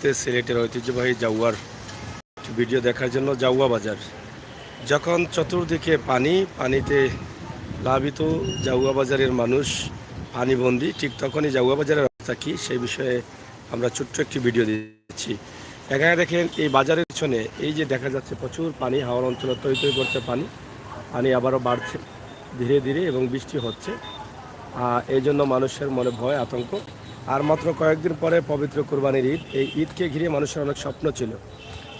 মুহূর্তে সিলেটের ঐতিহ্যবাহী জাউয়ার ভিডিও দেখার জন্য জাউয়া বাজার। যখন চতুর্দিকে পানিতে প্লাবিত জাউয়া বাজারের মানুষ পানিবন্দি, ঠিক তখনই জাউয়া বাজারের অবস্থা কী সেই বিষয়ে আমরা ছোট্ট একটি ভিডিও দিচ্ছি। এখানে দেখেন এই বাজারের পিছনে এই যে দেখা যাচ্ছে প্রচুর পানি, হাওড় অঞ্চলে তৈ করছে পানি আবারও বাড়ছে ধীরে ধীরে এবং বৃষ্টি হচ্ছে। এই জন্য মানুষের মনে ভয় আতঙ্ক। আর মাত্র কয়েকদিন পরে পবিত্র কুরবানির ঈদ। এই ঈদকে ঘিরে মানুষের অনেক স্বপ্ন ছিল,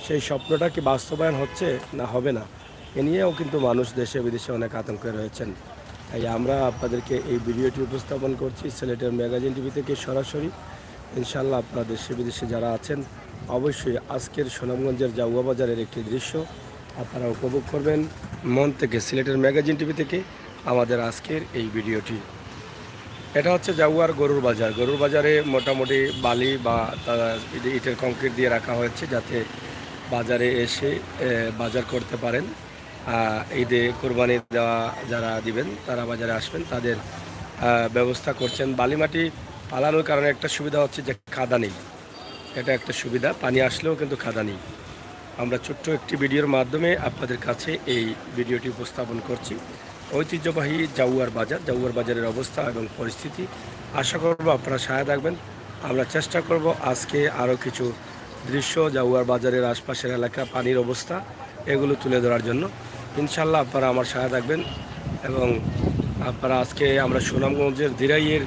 সেই স্বপ্নটা কি বাস্তবায়ন হচ্ছে না হবে না, এ নিয়েও কিন্তু মানুষ দেশে বিদেশে অনেক আতঙ্কে রয়েছেন। তাই আমরা আপনাদেরকে এই ভিডিওটি উপস্থাপন করছি সিলেটের ম্যাগাজিন টিভি থেকে সরাসরি। ইনশাল্লাহ আপনারা দেশে বিদেশে যারা আছেন অবশ্যই আজকের সুনামগঞ্জের জাউয়া বাজারের একটি দৃশ্য আপনারা উপভোগ করবেন মন থেকে। সিলেটের ম্যাগাজিন টিভি থেকে আমাদের আজকের এই ভিডিওটি। এটা হচ্ছে জাউয়ার গরুর বাজারে মোটামুটি বালি বা ইটের কংক্রিট দিয়ে রাখা হয়েছে যাতে বাজারে এসে বাজার করতে পারেন। ঈদে কোরবানি দেওয়া যারা দিবেন তারা বাজারে আসবেন, তাদের ব্যবস্থা করছেন। বালি মাটি পালানোর কারণে একটা সুবিধা হচ্ছে যে কাদা নেই, এটা একটা সুবিধা। পানি আসলেও কিন্তু কাদা নেই। আমরা ছোট্ট একটি ভিডিওর মাধ্যমে আপনাদের কাছে এই ভিডিওটি উপস্থাপন করছি। ঐতিহ্যবাহী জাউয়ার বাজারের অবস্থা এবং পরিস্থিতি। আশা করব আপনারা সহায় থাকবেন। আমরা চেষ্টা করব আজকে আরও কিছু দৃশ্য জাউয়ার বাজারের আশপাশের এলাকা, পানির অবস্থা এগুলো তুলে ধরার জন্য। ইনশাল্লাহ আপনারা আমার সহায় থাকবেন এবং আপনারা আজকে আমরা সুনামগঞ্জের দিরাইয়ের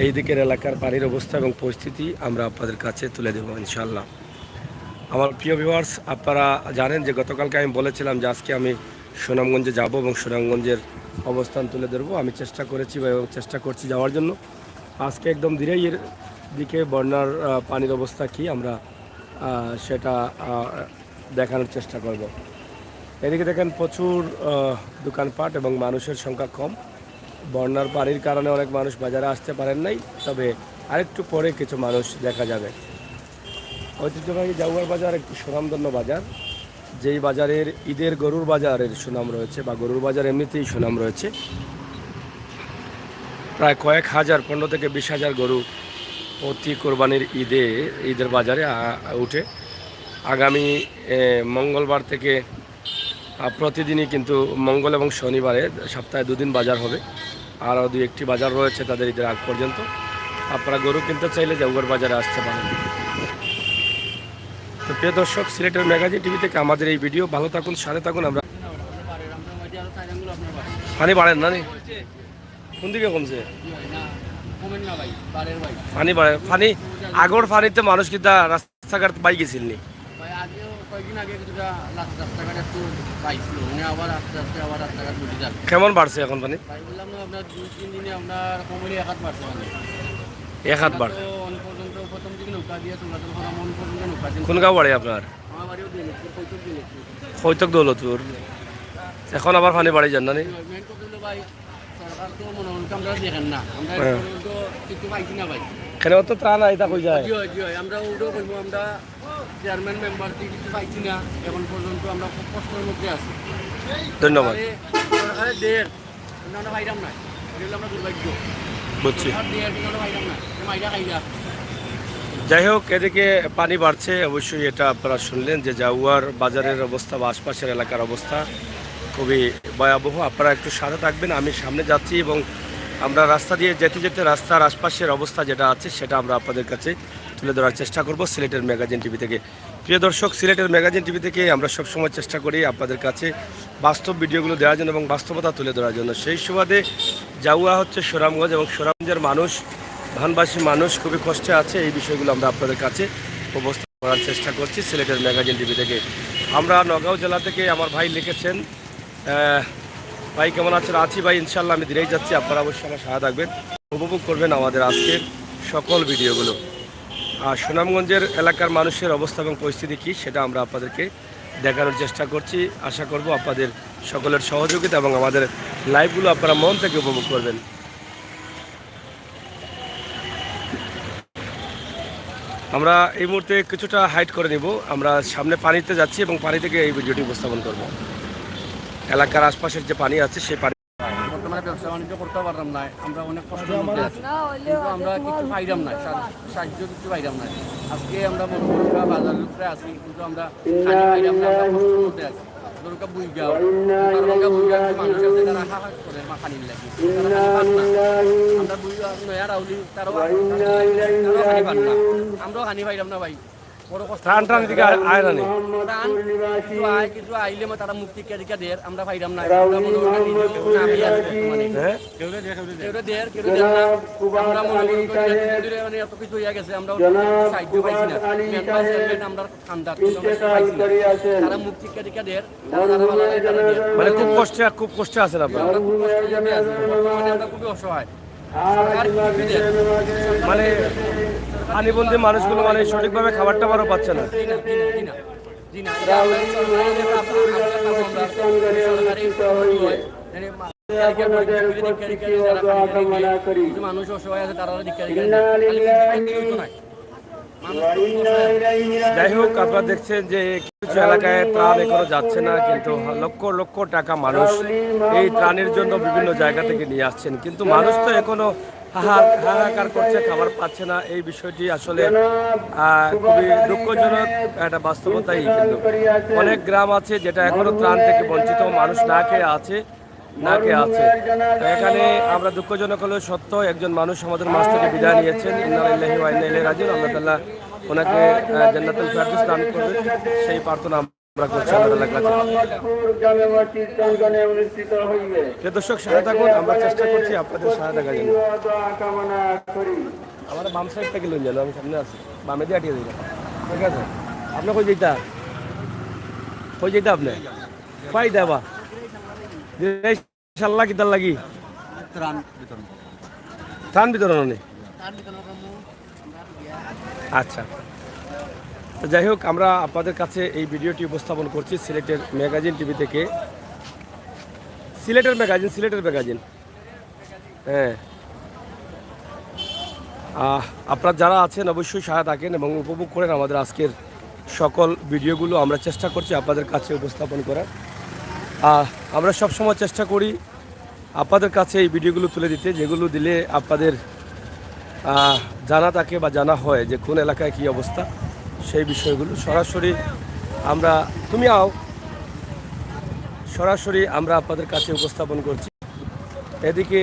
এই দিকের এলাকার পানির অবস্থা এবং পরিস্থিতি আমরা আপনাদের কাছে তুলে দেব ইনশাল্লাহ। আমার প্রিয় ভিউয়ার্স, আপনারা জানেন যে গতকালকে আমি বলেছিলাম যে আজকে আমি সুনামগঞ্জে যাব এবং সুনামগঞ্জের অবস্থান তুলে ধরবো। আমি চেষ্টা করেছি এবং চেষ্টা করছি যাওয়ার জন্য। আজকে একদম দিরাইয়ের দিকে বন্যার পানির অবস্থা কি আমরা সেটা দেখানোর চেষ্টা করব। এদিকে দেখেন প্রচুর দোকানপাট এবং মানুষের সংখ্যা কম। বন্যার পানির কারণে অনেক মানুষ বাজারে আসতে পারেন নাই, তবে আরেকটু পরে কিছু মানুষ দেখা যাবে। ঐতিহ্যবাহী জাউয়ার বাজার একটি সুনামধন্য বাজার, যেই বাজারের ঈদের গরুর বাজারের সুনাম রয়েছে বা গরুর বাজার এমনিতেই সুনাম রয়েছে। প্রায় কয়েক হাজার 15 থেকে 20 হাজার গরু প্রতি কোরবানির ঈদের বাজারে উঠে। আগামী মঙ্গলবার থেকে প্রতিদিনই কিন্তু মঙ্গল এবং শনিবারে সপ্তাহে 2 দিন বাজার হবে। আরও 2-1টি বাজার রয়েছে তাদের ঈদের আগ পর্যন্ত। আপনারা গরু কিনতে চাইলে জাউয়ার বাজারে আসতে পারেন। তো প্রিয় দর্শক, সিলেটের ম্যাগাজিন টিভি থেকে আমাদের এই ভিডিও। ভালো থাকুন, সাথে থাকুন। আমরা পানি বাড়েন না, কোন দিকে কমছে পানি বাড়ে? পানি আগর পানিতে মানুষ কিন্তু রাস্তাঘাট পাই গেছিল নি? কেমন বাড়ছে এখন পানি? 1 হাত বাড়ছে। কোন গাঁও বাড়ে আপনার? কৈতক দৌলতপুর। এখন আবার পানি বাড়ি যান না? কেন তো ত্রাণ আইতা কই যায়? আমরা চেয়ারম্যান মেম্বার কিছু পাইছি না এখন পর্যন্ত, আমরা খুব কষ্টের মধ্যে আছি। ধন্যবাদ। বুঝছি। যাই হোক, এদিকে পানি বাড়ছে অবশ্যই, এটা আপনারা শুনলেন যে জাউয়ার বাজারের অবস্থা বা আশপাশের এলাকার অবস্থা খুবই ভয়াবহ। আপনারা একটু সাথে থাকবেন। আমি সামনে যাচ্ছি এবং আমরা রাস্তা দিয়ে যেতে যেতে রাস্তার আশপাশের অবস্থা যেটা আছে সেটা আমরা আপনাদের কাছে তুলে ধরার চেষ্টা করব সিলেটের ম্যাগাজিন টিভি থেকে। প্রিয় দর্শক, সিলেটের ম্যাগাজিন টিভি থেকে আমরা সবসময় চেষ্টা করি আপনাদের কাছে বাস্তব ভিডিওগুলো দেওয়ার জন্য এবং বাস্তবতা তুলে ধরার জন্য। সেই সুবাদে জাউয়া হচ্ছে সুনামগঞ্জ এবং সুনামগঞ্জের মানুষ, ধানবাসী মানুষ খুবই কষ্টে আছে। এই বিষয়গুলো আমরা আপনাদের কাছে উপস্থাপন করার চেষ্টা করছি সিলেটের ম্যাগাজিন টিভি থেকে। আমরা নগাঁও জেলা থেকে আমার ভাই লিখেছেন, ভাই কেমন আছেন? আছি ভাই, ইনশাল্লাহ আমি ধীরেই যাচ্ছি। আপনারা অবশ্যই আমার সহায় থাকবেন, উপভোগ করবেন আমাদের আজকের সকল ভিডিওগুলো। আর সুনামগঞ্জের এলাকার মানুষের অবস্থা এবং পরিস্থিতি কী সেটা আমরা আপনাদেরকে দেখানোর চেষ্টা করছি। আশা করব আপনাদের সকলের সহযোগিতা এবং আমাদের লাইভগুলো আপনারা মন থেকে উপভোগ করবেন। আমরা এই মুহূর্তে কিছুটা হাইট করে নিব। আমরা সামনে পানিতে যাচ্ছি এবং পানি থেকে এই ভিডিওটি উপস্থাপন করব। এলাকার আশপাশের যে পানি আছে সেই পানি বর্তমানে ব্যবসা বাণিজ্য করতে পারলাম না, আমরা অনেক কষ্টের মধ্যে আছি, কিন্তু আমরা কিছু পাইলাম না, সাহায্য কিছু পাইলাম না। আজকে আমরা মনে করি বাজার উপরে আছি কিন্তু আমরা খালি পাইলাম না, আমরা কষ্টের মধ্যে আছি। দরকার বুইগাও তারকা বুইগা কিছু মানুষ আছে তারা হাহাস করে মা খানির লাগে তারা খানি পান না। আমরা বুইগা নয়া রাউলি তারাও খানি পান না, আমরাও খানি পাইলাম না ভাই। বড় কষ্ট ত্রাণ টান দিকে আয় না নেই। ত্রাণ কিছু আইলে তারা মুক্তি কেদিকা দের আমরা পাইলাম না। আমরা মনে করি নিজেও নামি আছে বর্তমানে কেউ দের কেউ দেন না। আমরা মনে করি মানে এত কিছু হয়ে গেছে আমরা সাহায্য পাইছি না। মেম্বার চেয়ারম্যান আমরা ঠান্ডা পাইছি না, তারা মুক্তি কেদিকা দের তারা ভালো তারা দের। মানে খুব কষ্টে আছেন আপনারা। আমরা খুব কষ্টের মধ্যে আছি, বর্তমানে আমরা খুবই অসহায়। সরকার কি দেয়? মানে পানিবন্দী মানুষগুলো মানে সঠিকভাবে খাবার টাবারও পাচ্ছে না। জি না, এটা আমরা সরকারি হয় মানুষ অসহায় আছে তারা যাই হোক, আপনারা দেখছেন যে কিছু এলাকায় ত্রাণ এখনো যাচ্ছে না, কিন্তু লক্ষ লক্ষ টাকা মানুষ এই ত্রাণের জন্য বিভিন্ন জায়গা থেকে নিয়ে আসছেন, কিন্তু মানুষ তো এখনো হাহাকার করছে, খাবার পাচ্ছে না। এই বিষয়টি আসলে খুবই দুঃখজনক একটা বাস্তবতাই। কিন্তু অনেক গ্রাম আছে যেটা এখনো ত্রাণ থেকে বঞ্চিত, মানুষ না খেয়ে আছে। এখানে আমরা দুঃখজনক হলেও সত্য, একজন মানুষ আমাদের মাঝ থেকে বিদায় নিয়েছেন। ইন্না লিল্লাহি ওয়া ইন্না ইলাইহি রাজিউন। আল্লাহ তাআলা ওনাকে জান্নাতুল ফেরদৌস দান করবেন, সেই প্রার্থনা আমরা করছি আল্লাহর কাছে। প্রিয় দর্শক, সাথে থাকুন, আমরা চেষ্টা করছি আপনাদের সহায়তা করার জন্য। আমার বাম সাইড থেকে লইন যান, আমি সামনে আছি, বামে দিয়ে আটিয়ে দিলাম। ঠিক আছে, আপনি কই যেটা আপনি পাই দেবা ইনশাআল্লাহ কিতার লাগি ত্রাণ বিতরণ নেই। আচ্ছা, তো যাই হোক, আমরা আপনাদের কাছে এই ভিডিওটি উপস্থাপন করছি সিলেটের ম্যাগাজিন টিভি থেকে। সিলেটের ম্যাগাজিন হ্যাঁ। আপনারা যারা আছেন অবশ্যই সহায়তা থাকেন এবং উপভোগ করেন আমাদের আজকের সকল ভিডিওগুলো। আমরা চেষ্টা করছি আপনাদের কাছে উপস্থাপন করার। আমরা সবসময় চেষ্টা করি আপনাদের কাছে এই ভিডিওগুলো তুলে দিতে, যেগুলো দিলে আপনাদের জানা থাকে বা জানা হয় যে কোন এলাকায় কী অবস্থা, সেই বিষয়গুলো সরাসরি আমরা আপনাদের কাছে উপস্থাপন করছি। এদিকে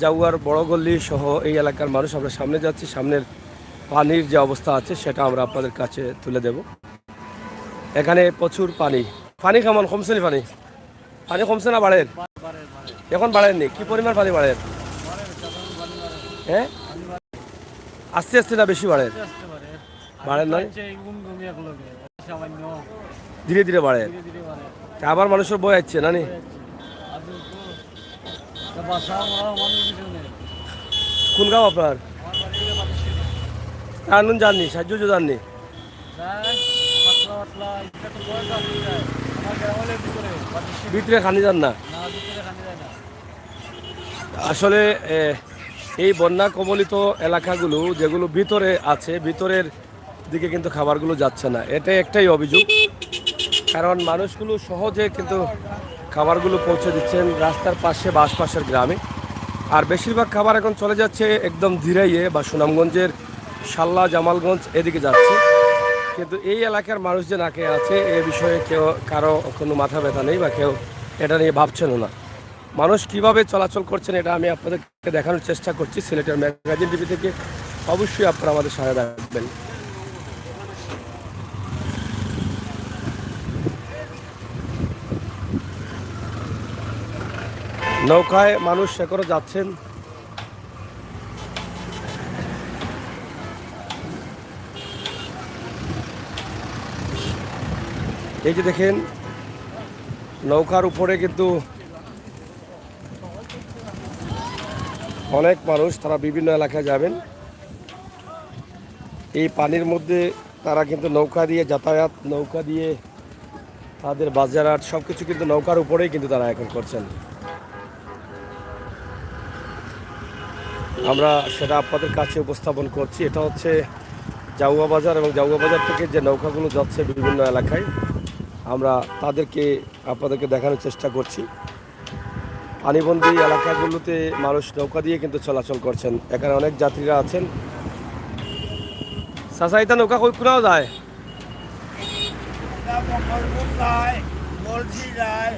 জাউয়ার বড়গল্লি সহ এই এলাকার মানুষ, আমরা সামনে যাচ্ছি, সামনের পানির যে অবস্থা আছে সেটা আমরা আপনাদের কাছে তুলে দেব। এখানে প্রচুর পানি কেমন কমছে নি? পানি কমছে না বাড়ের? এখন বাড়েননি? কি পরিমাণ পানি বাড়ের? হ্যাঁ, আস্তে আস্তে না বেশি বাড়ের? বাড়েন নয়, ধীরে ধীরে বাড়ে। আবার মানুষের বই আসছে না নি? কোন গাঁও আপনার? আনুন জাননি, সাহায্য জাননি। ভিতরে খানি যান না আসলে। এই বন্যা কবলিত এলাকাগুলো যেগুলো ভিতরে আছে, ভিতরের দিকে কিন্তু খাবারগুলো যাচ্ছে না। এটা একটাই অভিযোগ, কারণ মানুষগুলো সহজে কিন্তু খাবারগুলো পৌঁছে দিচ্ছেন রাস্তার পাশে বা আশপাশের গ্রামে। আর বেশিরভাগ খাবার এখন চলে যাচ্ছে একদম ধীরাইয়ে বা সুনামগঞ্জের শাল্লা, জামালগঞ্জ এদিকে যাচ্ছে। কিন্তু এই এলাকার মানুষ যে না খেয়ে আছে এ বিষয়ে কারো কোনো মাথা ব্যথা নেই বা কেউ এটা নিয়ে ভাবছেনও না। মানুষ কিভাবে চলাচল করছেন এটা আমি আপনাদেরকে দেখানোর চেষ্টা করছি সিলেটের ম্যাগাজিন টিভি থেকে। অবশ্যই আপনারা আমাদের সহায়তা রাখবেন। নৌকায় মানুষ এখনো যাচ্ছেন। এই যে দেখেন, নৌকার উপরে কিন্তু অনেক মানুষ, তারা বিভিন্ন এলাকায় যাবেন। এই পানির মধ্যে তারা কিন্তু নৌকা দিয়ে যাতায়াত, নৌকা দিয়ে তাদের বাজারহাট সব কিছু কিন্তু নৌকার উপরেই কিন্তু তারা এখন করছেন। আমরা সেটা আপনাদের কাছে উপস্থাপন করছি। এটা হচ্ছে জাউয়া বাজার, এবং জাউয়া বাজার থেকে যে নৌকাগুলো যাচ্ছে বিভিন্ন এলাকায় আমরা আপনাদেরকে দেখানোর চেষ্টা করছি। পানিবন্দী এলাকাগুলোতে মানুষ নৌকা দিয়ে কিন্তু চলাচল করছেন। এখানে অনেক যাত্রীরা আছেন, চাচা এটা নৌকা কই কোনাও যায় মঙ্গলপুর যায়, গলসি যায়,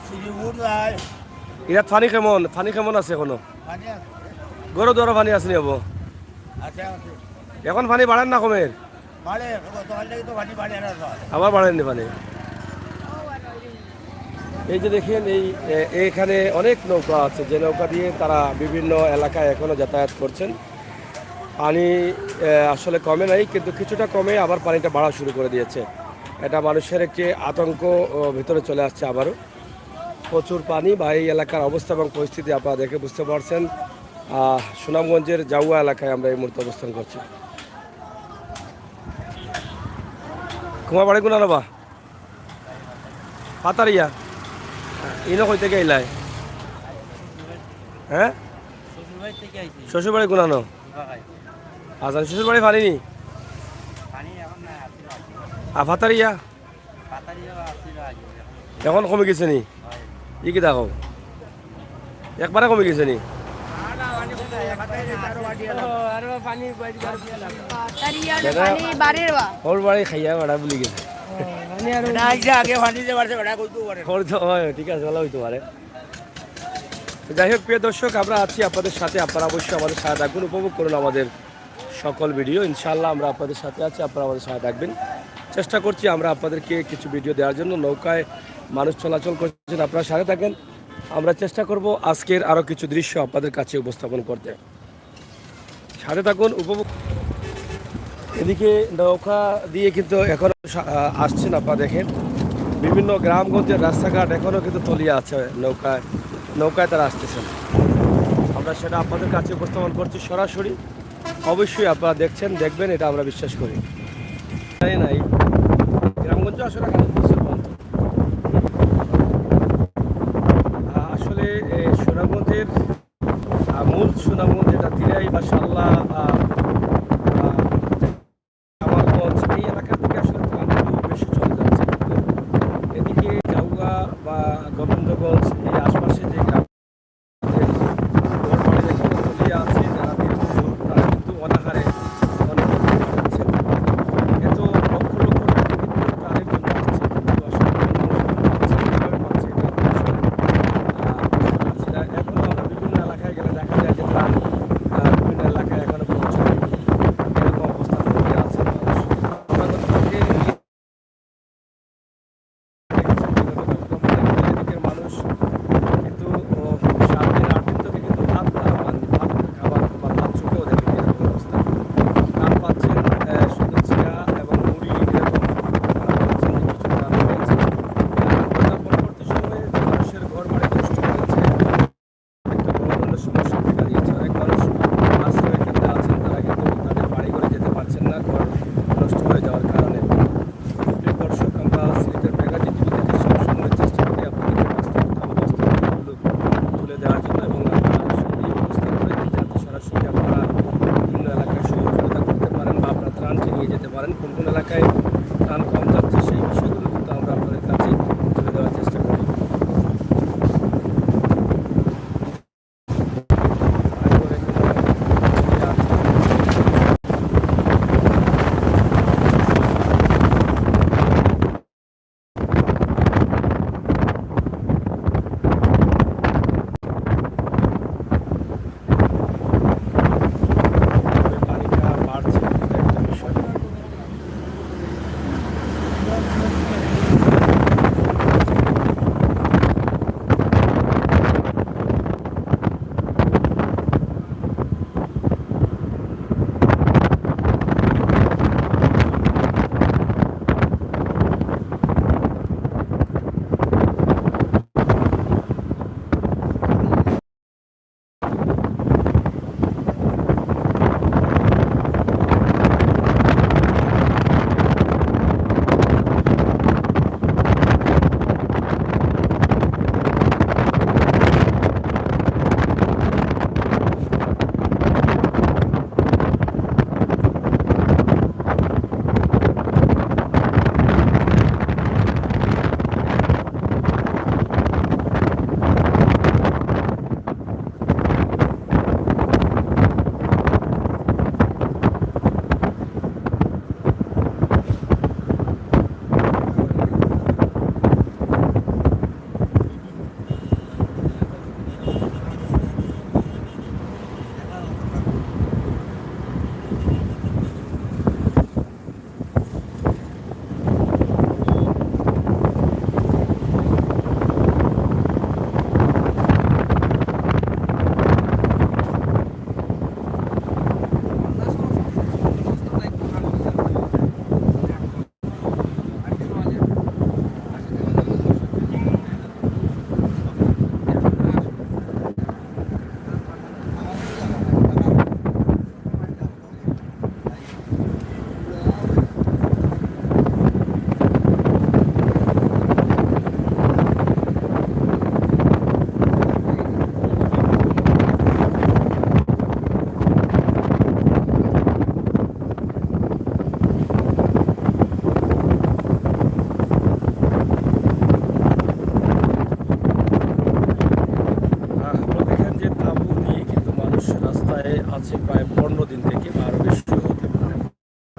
শ্রীপুর যায়। ইয়াত পানি কেমন আছে এখনো পানি আছে গরু দর পানি আছে নি হবো আছে আছে এখন পানি বাড়েন না কমের বাড়ে গতকাল থেকে তো পানি বাড়ে না হয়। আবার বাড়েননি পানি এই যে দেখেন এইখানে অনেক নৌকা আছে যে নৌকা দিয়ে তারা বিভিন্ন এলাকায় এখনো যাতায়াত করছেন পানি আসলে কমে নাই কিন্তু কিছুটা কমে আবার পানিটা বাড়া শুরু করে দিয়েছে এটা মানুষের একটি আতঙ্ক ভিতরে চলে আসছে আবারও প্রচুর পানি বা এই এলাকার অবস্থা এবং পরিস্থিতি আপনারা দেখে বুঝতে পারছেন সুনামগঞ্জের জাউয়া এলাকায় আমরা এই মুহূর্তে অবস্থান করছি কুমাবাড়ি গুনা নবা পাতারিয়া ইনো কই থেকে এলাই হ্যাঁ শ্বশুরবাড়ি থেকে আইছি শ্বশুরবাড়ি গুনানো আচ্ছা শ্বশুরবাড়ি ফালিনি পানি এখন না আসছিল আর পাতারিয়া পাতারিও আসছিল আগে এখন কমে গেছে নি ই কি দেখো একবারে কমে গেছে নি ওর বাড়ি খাইয়া বেড়া বলি গেছে আগে পানি যে বাড়ছে বেড়া কইতেও পারে ওর তো হয় ঠিক আছে ভালো হইতে পারে তো যাই হোক প্রিয় দর্শক আমরা আছি আপনাদের সাথে আপনারা অবশ্যই আমাদের সাথে থাকুন উপভোগ করুন আমাদের সকল ভিডিও ইনশাআল্লাহ আমরা আপনাদের সাথে আছি আপনারা আমাদের সাথে থাকবেন চেষ্টা করছি আমরা আপনাদেরকে কিছু ভিডিও দেওয়ার জন্য নৌকায় মানুষ চলাচল করছেন আপনারা সাথে থাকেন আমরা চেষ্টা করব আজকের আরও কিছু দৃশ্য আপনাদের কাছে উপস্থাপন করতে সাথে থাকুন উপভোগ এদিকে নৌকা দিয়ে কিন্তু এখনও আসছেন আপনারা দেখেন বিভিন্ন গ্রামগঞ্জের রাস্তাঘাট এখনও কিন্তু তলিয়ে আছে নৌকায় তারা আসতেছেন আমরা সেটা আপনাদের কাছে উপস্থাপন করছি সরাসরি অবশ্যই আপনারা দেখবেন এটা আমরা বিশ্বাস করি তাই নাই গ্রামগঞ্জ আসলে আসলে সুনামগঞ্জের মূল সুনামগঞ্জ যেটা দিরাই বা শাল্লা কামালগঞ্জ এই এলাকার থেকে আসলে ত্রাণগুলো বেশি চলে যাচ্ছে কিন্তু এদিকে জাউগা বা গোবিন্দগঞ্জ এই আশপাশে যে গ্রাম চলিয়ে আছে যারা দিনমজুর তারা কিন্তু অনাহারে অনেক যাচ্ছে এত লক্ষ লক্ষ টাকা কিন্তু প্রাণের জন্য আসছে কিন্তু আসলে পাচ্ছে এটা এখনো আমরা বিভিন্ন এলাকায় গেলে দেখা যায় যে ত্রাণ বিভিন্ন এলাকায় এখনো পৌঁছায় এরকম অবস্থা তৈরি আছে আমরা গতকালকে এদিকের মানুষ কিন্তু 7 দিন 8 দিন থেকে কিন্তু ভাত খাবার বা ভাত চুকেও দেখেন এরকম অবস্থা ত্রাণ পাচ্ছেন শুধু চিয়া এবং মুড়ি এরকম পাচ্ছেন যে কিছু ত্রাণ হয়েছে পরবর্তী সময়ে যে মানুষের ঘর বাড়ি নষ্ট হয়েছে একটা বড় ধরনের সমস্যা দেখা দিয়েছে অনেক মানুষ আশ্রয় কেন্দ্রে আছেন তারা কিন্তু তাদের বাড়ি ঘরে যেতে পারছেন না ঘর নষ্ট হয়ে যাওয়ার কারণে প্রিয় দর্শক আমরা সিলেটের ম্যাগাজিন টিভি থেকে সবসময় চেষ্টা করি আপনাদেরকে বাস্তবতাগুলো তুলে দেওয়ার জন্য এবং আমরা এই ব্যবস্থা করে দিই যাতে সরাসরি আপনারা বিভিন্ন এলাকায় সহযোগিতা করতে পারেন বা আপনারা ত্রাণটি নিয়ে যেতে পারেন কোন কোন এলাকায় ত্রাণ কম যাচ্ছে সেই বিষয়গুলো কিন্তু আমরা আপনাদের কাছে তুলে দেওয়ার চেষ্টা করি পানিটা বাড়ছে এটা একটা বিষয়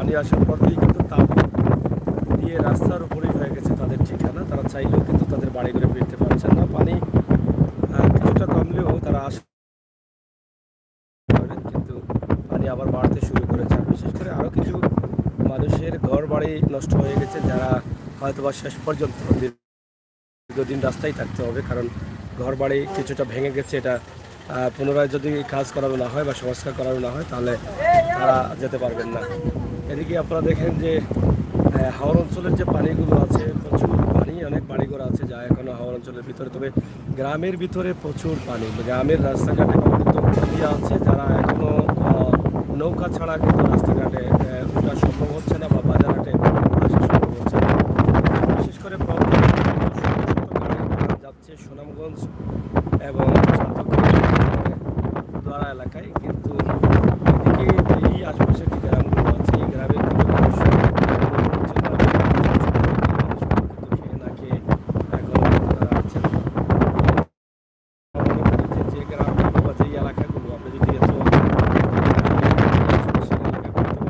পানি আসার পর থেকেই কিন্তু তাপ দিয়ে রাস্তার উপরেই হয়ে গেছে তাদের ঠিকানা। তারা চাইলেও কিন্তু তাদের বাড়ি ঘরে ফিরতে পারছেন না। পানি কিছুটা কমলেও তারা আশা করেন, কিন্তু পানি আবার বাড়তে শুরু করেছে। আর বিশেষ করে আরও কিছু মানুষের ঘর বাড়ি নষ্ট হয়ে গেছে, যারা হয়তোবা শেষ পর্যন্ত দীর্ঘদিন রাস্তায় থাকতে হবে, কারণ ঘর বাড়ি কিছুটা ভেঙে গেছে। এটা পুনরায় যদি কাজ করানো না হয় বা সংস্কার করানো না হয়, তাহলে তারা যেতে পারবেন না। এদিকে আপনারা দেখেন যে হাওর অঞ্চলের যে পানিগুলো আছে, প্রচুর পানি, অনেক বাড়িঘর আছে যা এখনও হাওর অঞ্চলের ভিতরে, তবে গ্রামের ভিতরে প্রচুর পানি। গ্রামের রাস্তাঘাটে কিন্তু নদী আছে, যারা এখনও নৌকা ছাড়া কিন্তু রাস্তাঘাটে ওঠা সম্ভব হচ্ছে না বা বাজার হাটে আসা সম্ভব হচ্ছে না। বিশেষ করে প্রবলেম যাচ্ছে সুনামগঞ্জ এবং দ্বারা এলাকায়, কিন্তু এদিকে এই আশপাশের যে গ্রামগুলো আছে, এই গ্রামের কিছু মানুষ খেয়ে না খেয়ে এখনো তারা আছেন। মনে করি যে গ্রামগুলো বা যেই এলাকাগুলো, আমরা যদি এত আশপাশের এলাকা করতে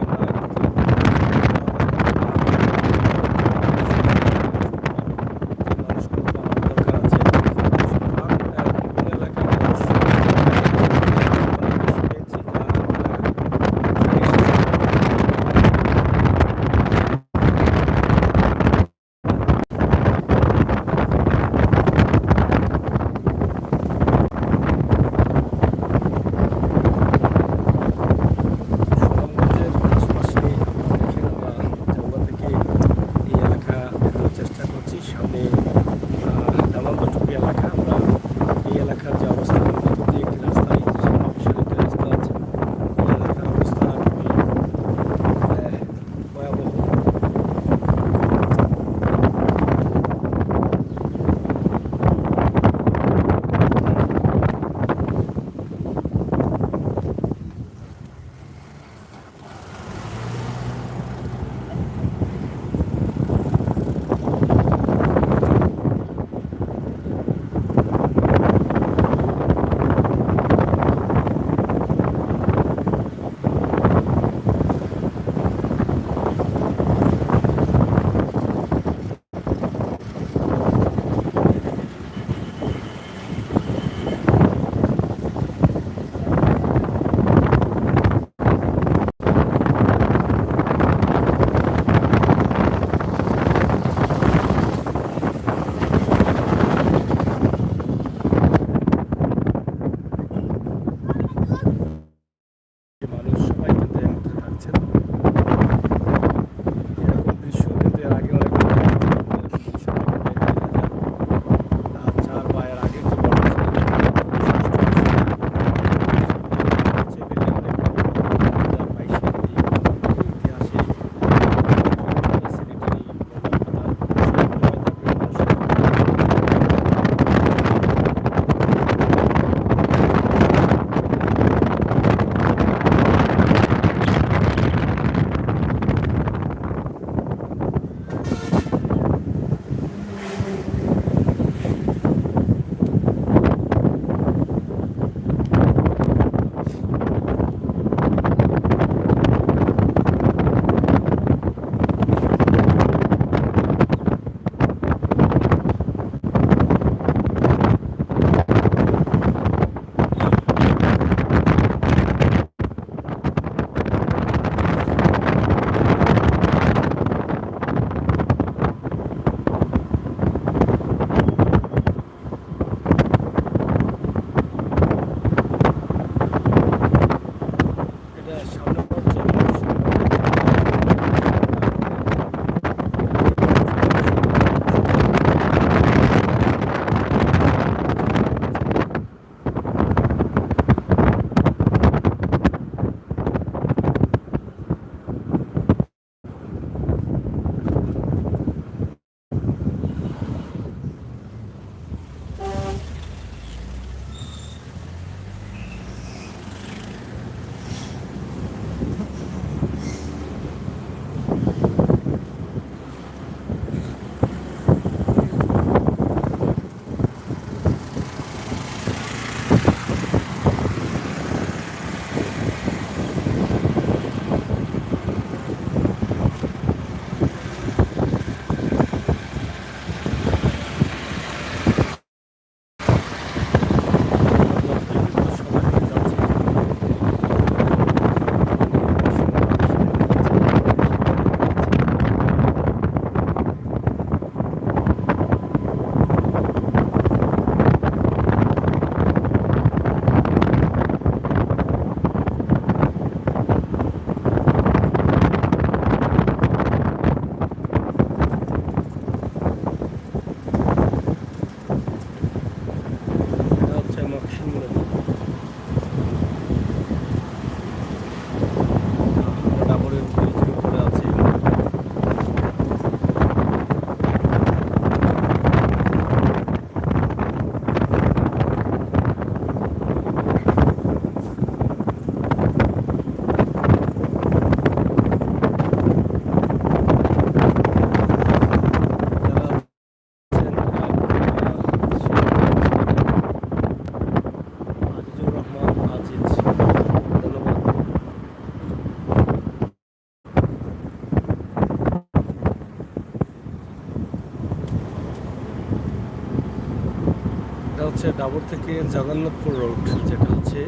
হচ্ছে ডাবর থেকে জগন্নাথপুর রোড, যেটা হচ্ছে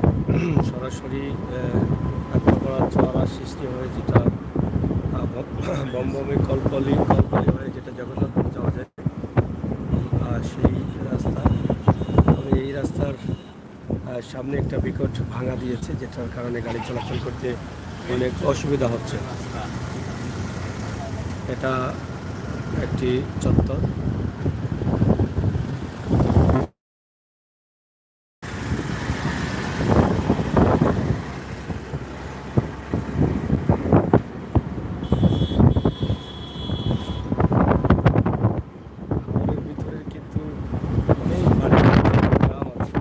সরাসরি আটপাড়া চওড়া সৃষ্টি হয়ে যেটা বমবমে কলপলি হয়ে যেটা জগন্নাথপুর যাওয়া যায়, সেই রাস্তা। তবে এই রাস্তার সামনে একটা বিকট ভাঙা দিয়েছে, যেটার কারণে গাড়ি চলাচল করতে অনেক অসুবিধা হচ্ছে। এটা একটি চত্বর। শহরের ভিতরে কিন্তু অনেক বাড়ি গ্রাম আছে,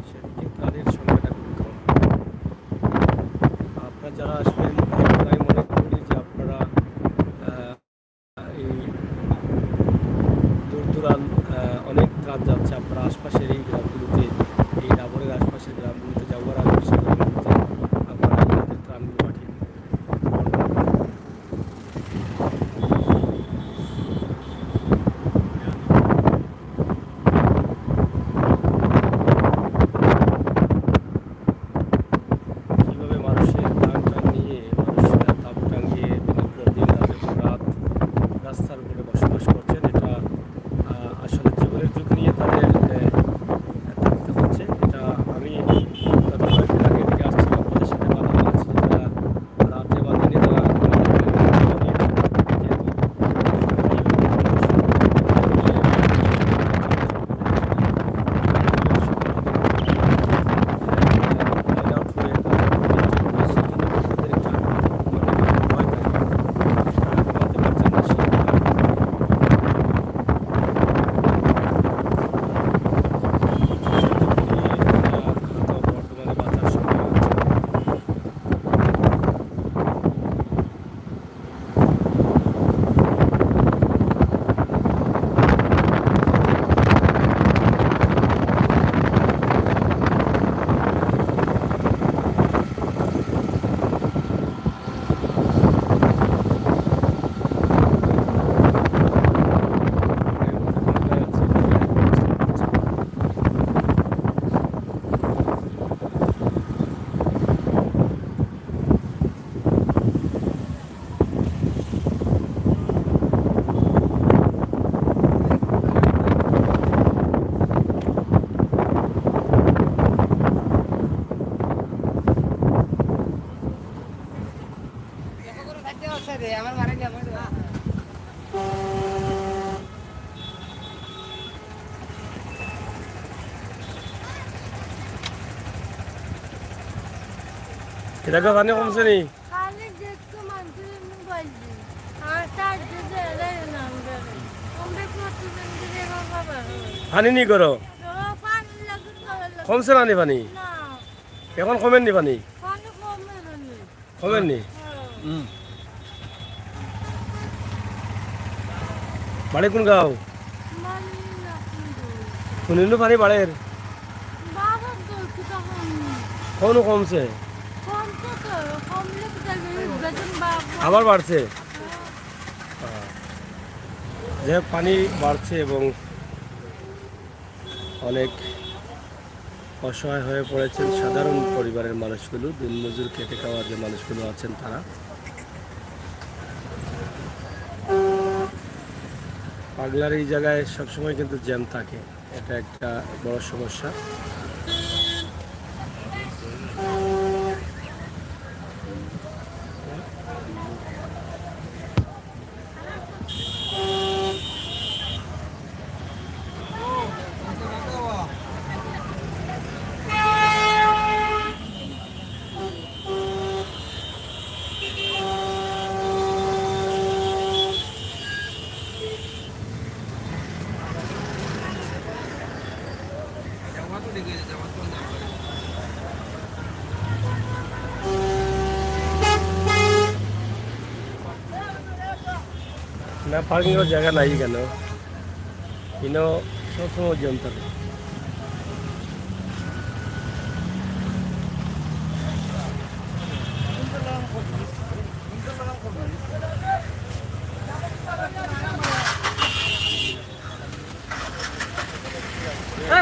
সেদিকে তাদের সংখ্যাটা খুবই কম। আপনারা যারা আসবেন, আমি মনে করি যে আপনারা এই দূর দূরান্ত অনেক ত্রাণ যাচ্ছে, আপনারা আশপাশের এই গ্রামগুলোতে, এই ডাবরের আশপাশের গ্রামগুলোতে, জাউয়ার আশপাশের গ্রামগুলোতে আপনারা আপনাদের ত্রাণগুলো পাঠিয়ে দিন। কীভাবে মানুষের ত্রাণ নিয়ে, মানুষেরা তাঁবু টাঙিয়ে দিনের পর দিন, রাতের পর রাত রাস্তার উপরে বসবাস করছেন, এটা আসলে জীবনের ঝুঁকি নিয়ে তাদের থাকতে হচ্ছে। এটা আমি গত কয়েকদিন আগে থেকে আসছিলাম, তাদের সাথে কথা বলেছি যে তারা রাতে বা দিনে তারা বর্তমানে বাঁচার সময় আছে। আমার মারা যাবে এটাকে পানি কমছে নি? খালি দেখতো মানুষের মোবাইল দিয়ে আর তার যদি এলাই নাম ধরে আমরা প্রতিদিন দিলে বাবা পানি নি করো? পানি লাগে কমছে না নি পানি? না এখন কমেন নি পানি? পানি কমে না কমেন নি? বাড়ি কোন গাঁও? মানে না শুনিল পানি বাড়ের বাবা তো কিটা কখনো কমছে, কমতে তো কমলে কিটা বেতন বাবা আবার বাড়ছে। যে পানি বাড়ছে এবং অনেক অসহায় হয়ে পড়েছেন সাধারণ পরিবারের মানুষগুলো, দিনমজুর খেটে খাওয়া যে মানুষগুলো আছেন তারা। পাগলার এই জায়গায় সবসময় কিন্তু জ্যাম থাকে, এটা একটা বড় সমস্যা। না পার্কিংয়ের জায়গা নাই কেন? ইনো সবসময় জ্যাম থাকে। এই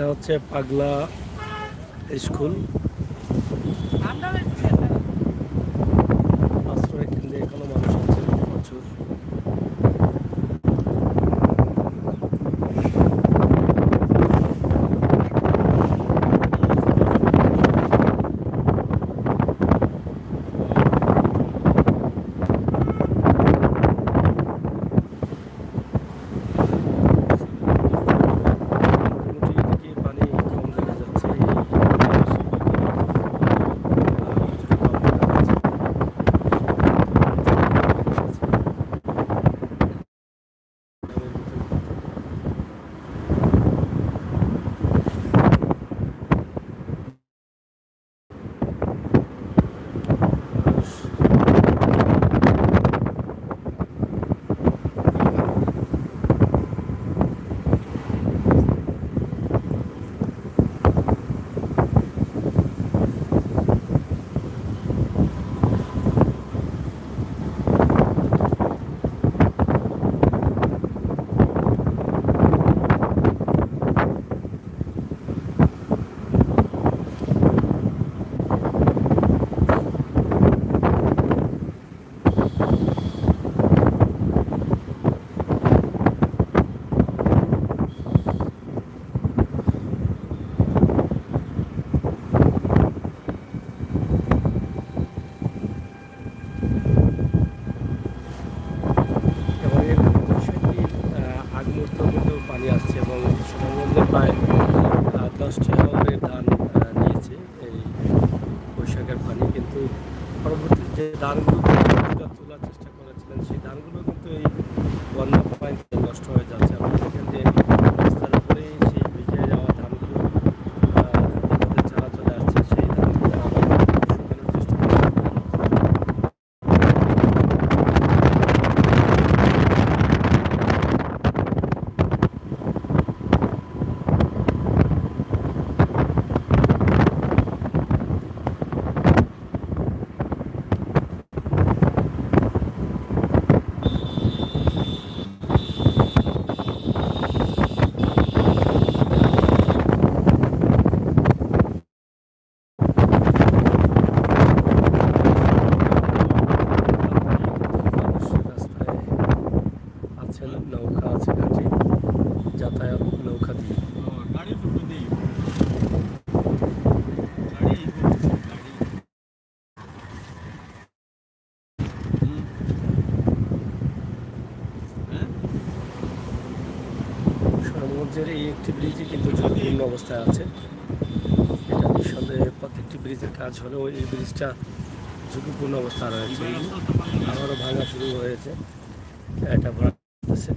এটা হচ্ছে পাগলা স্কুল আশ্রয় কেন্দ্রে এখনো মানুষ আছে প্রচুর। মোটামুটি এদিকে পানি কম দেখা যাচ্ছে এই এবং এর বিষয়টি আগ মুহূর্ত কিন্তু পানি আসছে এবং সুনামগঞ্জে প্রায় 10টি হাওরের ধান নিয়েছে এই বৈশাখের পানি, কিন্তু পরবর্তী যে ধানগুলো কিছুটা তোলার চেষ্টা করেছিলেন সেই ধানগুলো কিন্তু এই বন্যা পানিতে নষ্ট হয়ে যাচ্ছে। আপনি দেখেন যে রাস্তার উপরে সেই ভিজে যাওয়া ধানগুলো যাতে চলাচলে আসছে সেই ধানগুলো আবার শুকানোর চেষ্টা করছে। মানুষ রাস্তায় আছেন, নৌকা আছে ঘাটে, যাতায়াত নৌকা দিয়ে। সুনামগঞ্জের এই একটি ব্রিজই কিন্তু ঝুঁকিপূর্ণ অবস্থায় আছে। এটা নিঃসন্দেহে প্রত্যেকটি ব্রিজের কাজ হলেও এই ব্রিজটা ঝুঁকিপূর্ণ অবস্থায় রয়েছে। আবারও ভাঙা শুরু হয়েছে, এটা ভরাচ্ছে।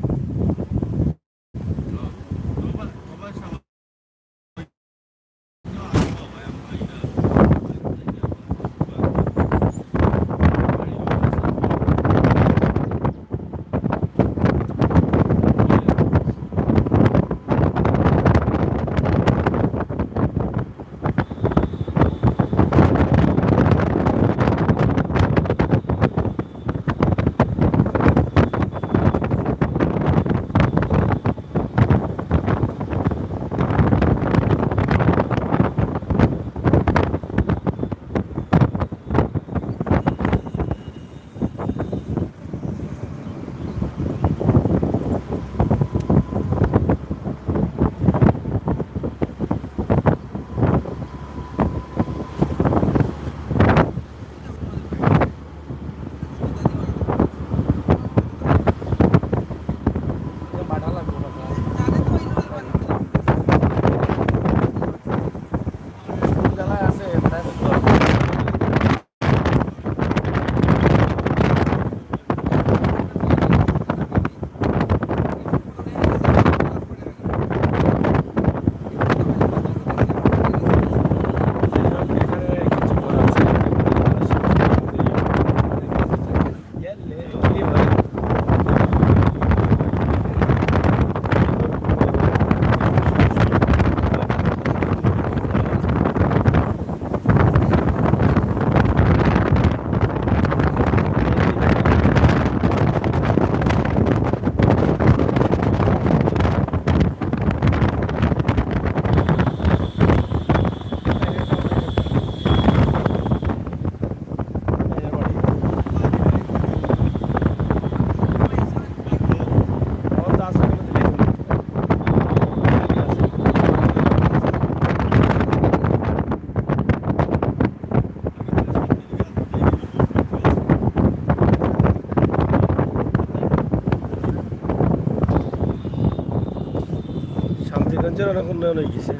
অনেক উন্নয়ন হয়ে গেছে,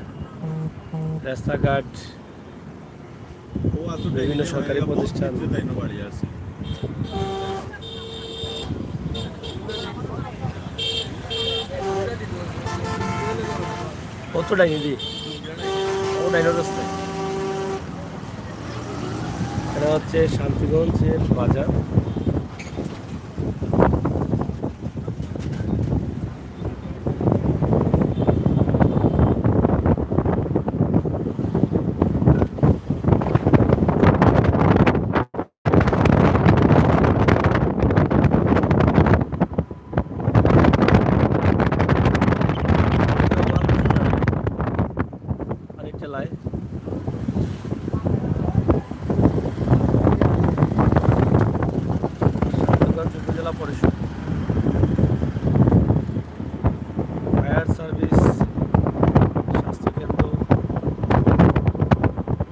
রাস্তাঘাট, বিভিন্ন সরকারি প্রতিষ্ঠান। কত ডাইনি দি ও ডাইনোর রাস্তায়। এটা হচ্ছে শান্তিগঞ্জের বাজার। পানির ঠেলায় শান্তিগঞ্জ উপজেলা পরিষদ, ফায়ার সার্ভিস, স্বাস্থ্যকেন্দ্র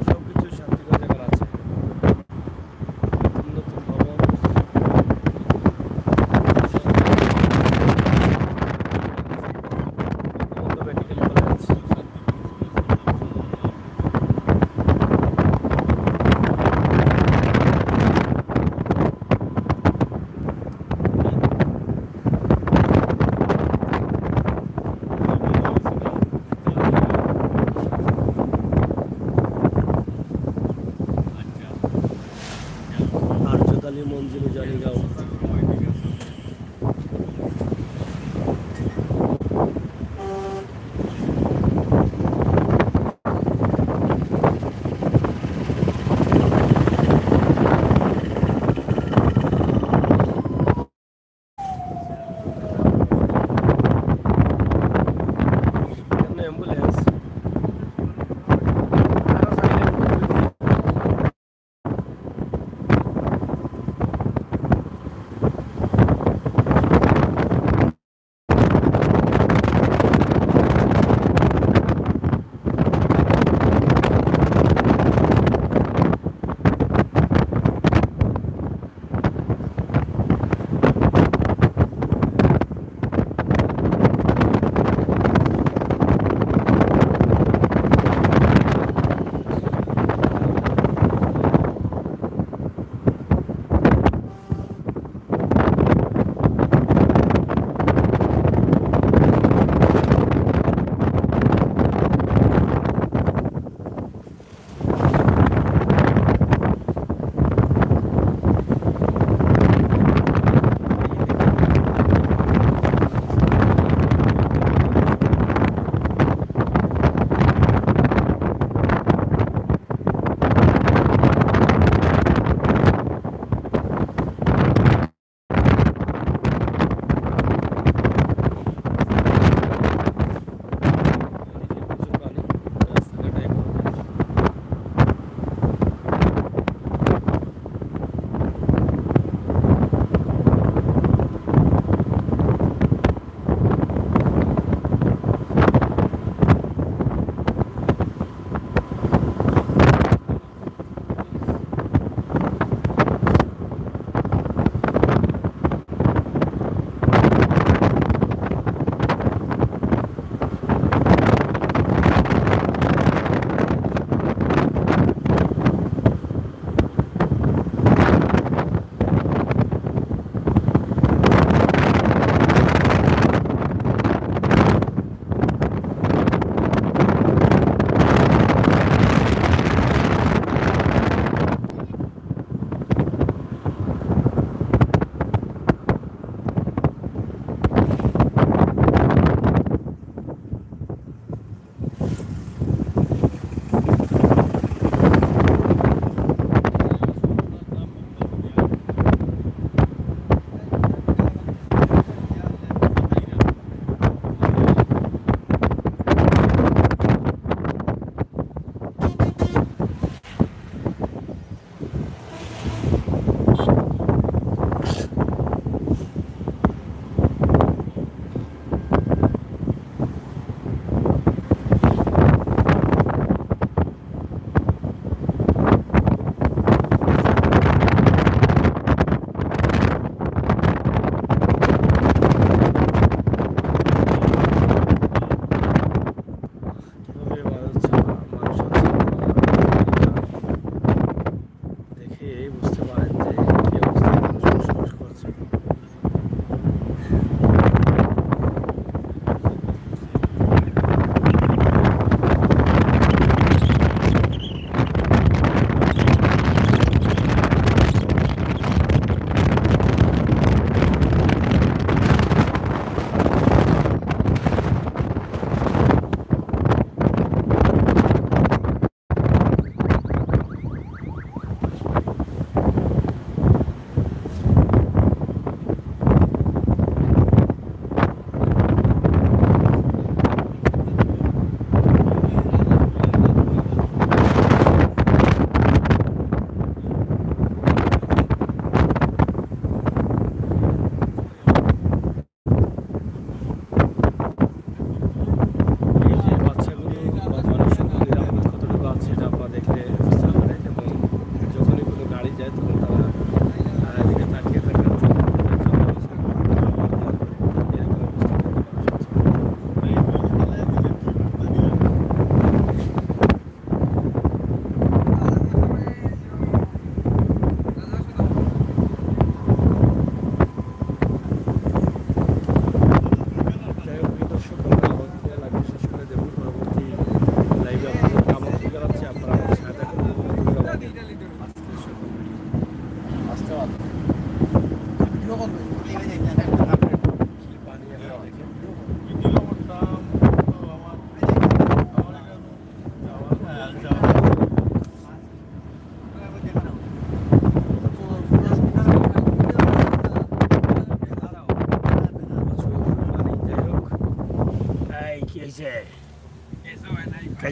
সবকিছু শান্তিগঞ্জে করা আছে। নতুন নতুন ভবন, বঙ্গবন্ধু মেডিকেল কলেজ, আর্যদালি মঞ্জিল জালিগাঁও। এখানে অ্যাম্বুলেন্স আরো চাইলে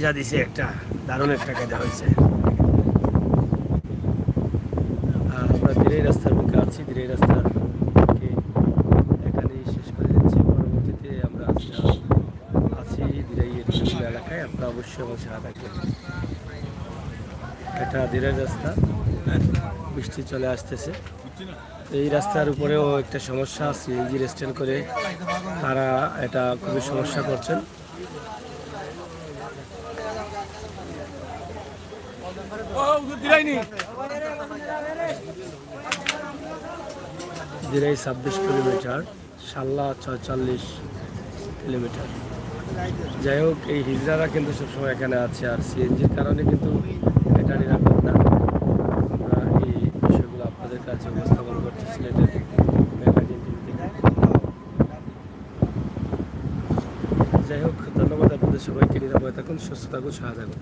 কাজা দিছে একটা, দারুণ একটা কাজা হয়েছে। আর আমরা দিরাই রাস্তার মুখে আছি, দিরাই রাস্তার মুখে এখানেই শেষ করে দিচ্ছি। পরবর্তীতে আমরা আছি দিরাইয়ের বিভিন্ন এলাকায়, আপনারা অবশ্যই আমার সাথে থাকবেন। এটা দিরাই রাস্তা, বৃষ্টি চলে আসতেছে। এই রাস্তার উপরেও একটা সমস্যা, সিএনজি স্ট্যান্ড করে তারা এটা খুবই সমস্যা করছেন। Dirai 26 kilometre, Shalla 46 kilometre. যাই হোক, এই হিজড়ারা কিন্তু সবসময় এখানে আছে, আর সিএনজির কারণে কিন্তু এটা নিরাপদ না। আমরা এই বিষয়গুলো আপনাদের কাছে উপস্থাপন করছি সিলেটের ম্যাগাজিন টিভি থেকে। যাই হোক, ধন্যবাদ আপনাদের সবাইকে। নিরাপদে থাকুন, সুস্থ থাকুন, সাহা থাকুন।